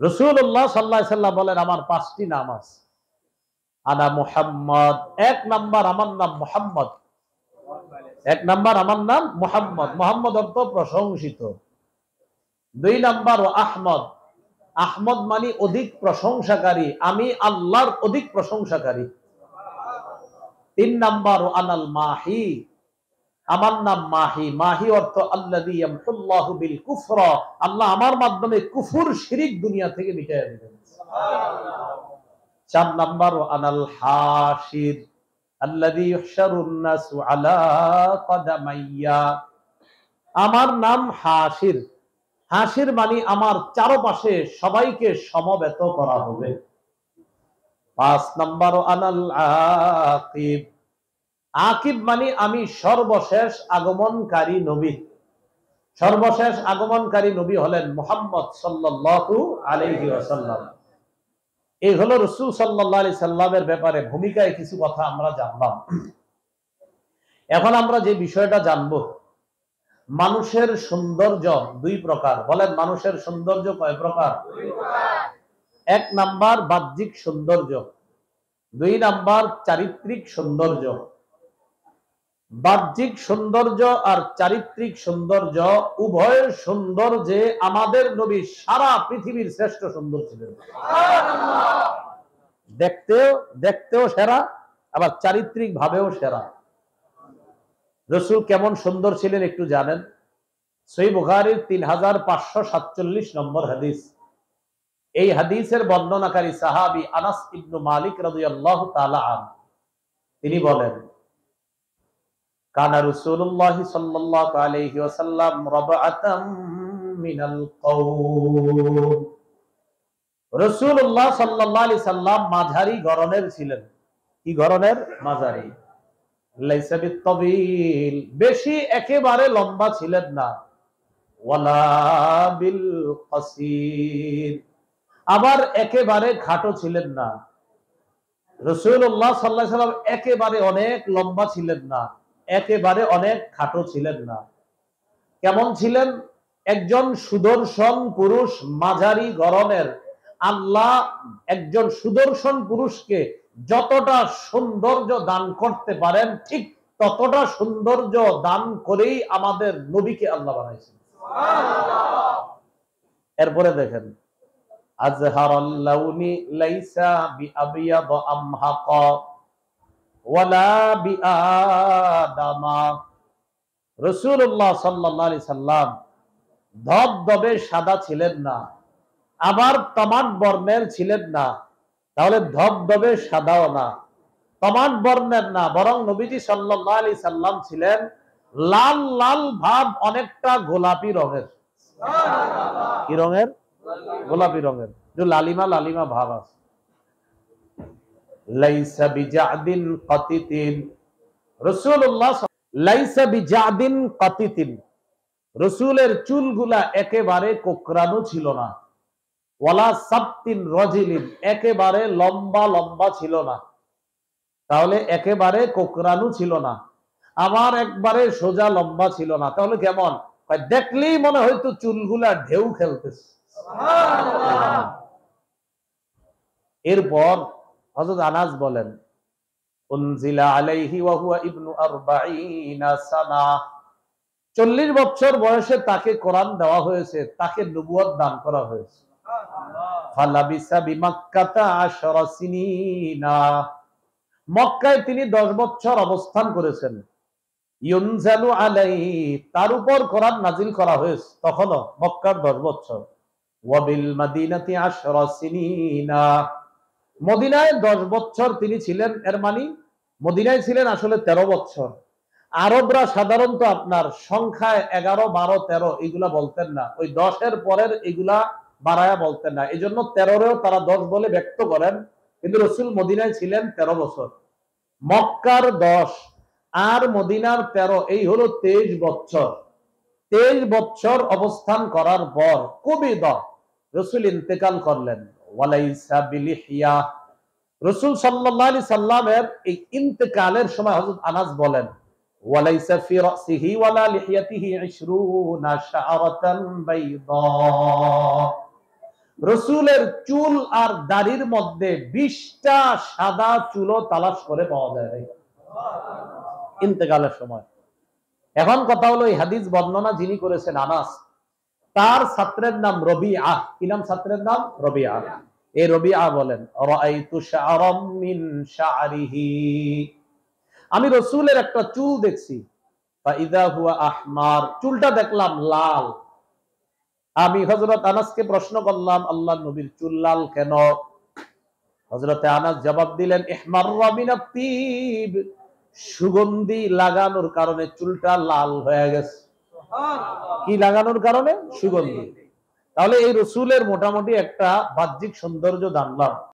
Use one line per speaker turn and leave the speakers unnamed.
রাসূলুল্লাহ সাল্লাল্লাহু আলাইহি সাল্লাম বলেন আমার 5টি নাম আছে। আনা মুহাম্মদ, 1 নাম্বার আমার নাম মুহাম্মদ। 1 নাম্বার আমার নাম মুহাম্মদ। মুহাম্মদ অর্থ প্রশংসিত। 2 নাম্বার ও আহমদ। আহমদ মানে অধিক প্রশংসাকারী, আমি আল্লাহর অধিক প্রশংসাকারী। 3 নাম্বার ও আনাল মাহি, আমার নাম মাহি। মাহি অর্থ আল্লাযী ইয়ামহুল্লাহু বিল কুফরা, আল্লাহ আমার মাধ্যমে কুফর শিরক দুনিয়া থেকে মিটাইয়া দিবেন। সুবহানাল্লাহ। 4 নাম্বার ও আনাল হাশির আল্লাযী ইহশারুন নাসু আলা কদামাইয়া, আমার নাম হাশির। হাশির মানে আমার চারপাশে সবাইকে সমবেত করা হবে। 5 নাম্বার ও আনাল আকিব, আকিব মানে আমি সর্বশেষ আগমনকারী নবী। সর্বশেষ আগমনকারী নবী হলেন মুহাম্মদ সাল্লাল্লাহু আলাইহি ওয়াসাল্লাম। এই হলো রাসূল সাল্লাল্লাহু আলাইহি সাল্লামের ব্যাপারে ভূমিকায় কিছু কথা আমরা জানলাম। এখন আমরা যে বিষয়টা জানবো, মানুষের সৌন্দর্য 2 প্রকার। বলেন মানুষের সৌন্দর্য কয় প্রকার? 2 প্রকার। 1 নাম্বার বাহ্যিক সৌন্দর্য, 2 নাম্বার চারিত্রিক সৌন্দর্য। বাহ্যিক সৌন্দর্য আর চারিত্রিক সৌন্দর্য উভয় সৌন্দর্যে আমাদের নবী সারা পৃথিবীর শ্রেষ্ঠ সুন্দর ছিলেন। দেখতেও সেরা, আবার চারিত্রিক ভাবেও সেরা। রাসূল কেমন সুন্দর ছিলেন একটু জানেন? সহিহ বুখারীর 3547 নম্বর হাদিস। এই হাদিসের বর্ণনাকারী সাহাবী আনাস ইবনে মালিক রাদিয়াল্লাহু তাআলা আনহু, তিনি বলেন কানা রাসূলুল্লাহ সাল্লাল্লাহু আলাইহি ওয়াসাল্লাম রাবআতাম মিনাল কওম, রাসূলুল্লাহ সাল্লাল্লাহু আলাইহি সাল্লাম মাঝারি গড়নের ছিলেন। কি গড়নের? মাঝারি। লাইসা বিত্তাবিল, বেশি একেবারে লম্বা ছিলেন না, ওয়ালা বিল কাসির, আবার একেবারে খাটো ছিলেন না। রাসূলুল্লাহ সাল্লাল্লাহু আলাইহি সাল্লাম একেবারে অনেক লম্বা ছিলেন না, একেবারে অনেক খাটো ছিলেন না। কেমন ছিলেন? একজন সুদর্শন পুরুষ, মাঝারি গড়নের। আল্লাহ একজন সুদর্শন পুরুষকে যতটা সৌন্দর্য দান করতে পারেন, ঠিক ততটা সৌন্দর্য দান করেই আমাদের নবীকে আল্লাহ বানাইছেন। সুবহানাল্লাহ। এরপরে দেখেন আজহারাল লাউনি লাইসা বিআবিয়াদ আমহাকা ওয়ালা বিআদামা, রাসূলুল্লাহ সাল্লাল্লাহু আলাইহি সাল্লাম ধবধবে সাদা ছিলেন না, আবার তামাট বর্ণের ছিলেন না। তাহলে ধবধবে সাদাও না, তামাট বর্ণের না, বরং নবীজি সাল্লাল্লাহু আলাইহি সাল্লাম ছিলেন লাল লাল ভাব, অনেকটা গোলাপি রঙের। সুবহানাল্লাহ। কি রঙের? গোলাপি রঙের, যে লালিমা লালিমা ভাব আছে। লাইসা বিজাদিন কাতিতিন, রাসূলুল্লাহ লাইসা বিজাদিন কাতিতিন, রাসূলের চুলগুলা একেবারে কোকড়ানো ছিল না। ওয়ালা সাবতিন রাজিলিন, একেবারে লম্বা লম্বা ছিল না। তাহলে একেবারে কোকড়ানো ছিল না, আবার একবারে সোজা লম্বা ছিল না। তাহলে কেমন? দেখলেই মনে হয়তো চুলগুলা ঢেউ খেলতেছে। সুবহানাল্লাহ। এরপর হযরত আনাস বলেন উনজিলা আলাইহি ওয়া হুয়া ইবনু 40 সানা, 40 বছর বয়সে তাকে কোরআন দেওয়া হয়েছে, তাকে নবুয়ত দান করা হয়েছে। ফালাবিসা বিমাক্কাতা 10 সিনিনা, মক্কায় তিনি 10 বছর অবস্থান করেছেন। ইউনজালু আলাইহি, তার উপর কোরআন নাজিল করা হয়েছে তখনও মক্কার 10 বছর। ওয়া বিল মাদিনাতি 10 সিনিনা, মদিনায় 10 বছর তিনি ছিলেন। এর মানে মদিনায় ছিলেন আসলে 13 বছর। আরবরা সাধারণত আপনার সংখ্যায় 11, 12, 13 এগুলা বলতেন না, ওই 10-এর পরের এগুলা বাড়ায়া বলতেন না, এই জন্য 13-রেও তারা 10 বলে ব্যক্ত করেন। কিন্তু রাসূল মদিনায় ছিলেন 13 বছর। মক্কার 10 আর মদিনার 13, এই হলো 23 বছর। 23 বছর অবস্থান করার পর কুবিদা, রাসূল ইন্তেকাল করলেন। ওয়ালাইসা বিলিহিয়া, রাসূল সাল্লাল্লাহু আলাইহি সাল্লামের এই ইন্তেকালের সময় হযরত আনাস বলেন ওয়ালাইসা ফি রাসিহি ওয়ালা লিহিয়াতিহি 20 শাআরাতান বাইদা, রসুলের চুল আর দাড়ির মধ্যে 20টা সাদা চুলও তালাশ করে পাওয়া যায় নাই ইন্তেকালের সময়। এখন কথা হলো, এই হাদিস বর্ণনা যিনি করেছেন আনাস, তার ছাত্রের নাম রবিআহ। কি নাম ছাত্রের নাম? রবিআহ। এই রবিআহ বলেন, রাআইতু শা'রাম মিন শা'রিহি, আমি রসুলের একটা চুল দেখছি, ফাইদা হুয়া আহমার, চুলটা দেখলাম লাল। আমি হযরত আনাসকে প্রশ্ন করলাম, আল্লাহর নবীর চুল লাল কেন? হযরতে আনাস জবাব দিলেন, ইহমাররা মিনাত তিব, সুগন্ধি লাগানোর কারণে চুলটা লাল হয়ে গেছে। কি লাগানোর কারণে? সুগন্ধি। তাহলে এই রসুলের মোটামুটি একটা বাহ্যিক সৌন্দর্য জানলাম।